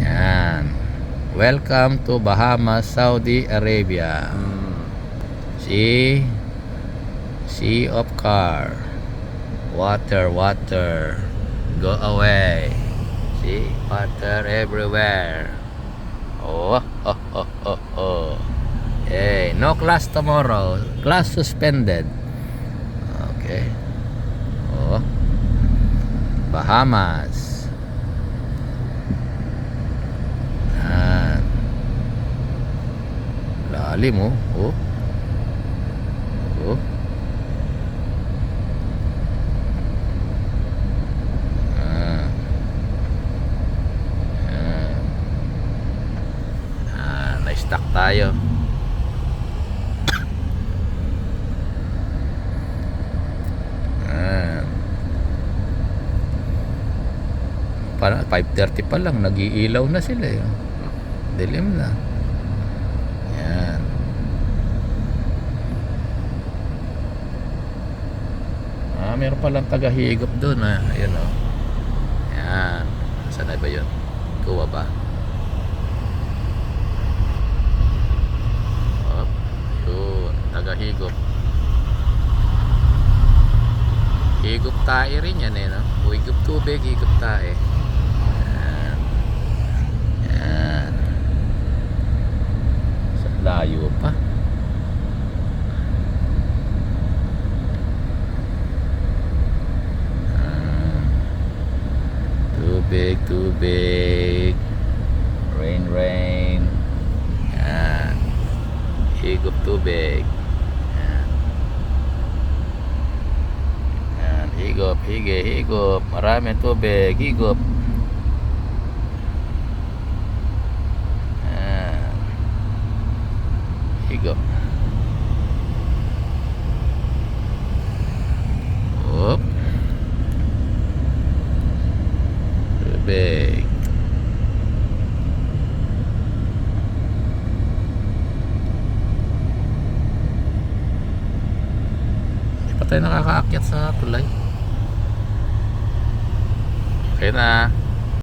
Yan. Welcome to Bahamas, Saudi Arabia. See? Sea of car. Water, water. Go away. See? Water everywhere. Oh, oh, oh, oh, oh. Hey, no class tomorrow. Class suspended. Okay. Oh. Bahamas. Yan. Lalim oh. Oh. Oh. Na-stuck tayo. Parang 5:30 pa lang, nag-iilaw na sila eh. Dilim na. Yan. Meron palang taga-higop doon ah. Ayun oh. Yan. Saan na ba yun? Kuha ba? Oh, yun. Taga-higop. Higop tae rin yan eh, no? Higop tubig, higop tae. Yan. Yan. Sa layo pa. Tubig, tubig. Rain, rain. Yan. Higop tubig. Higop, higop, maraming tubig, higop. Higop. Hop. Tubig. Hindi pa tayo nakakaakyat sa tulay. Okay na.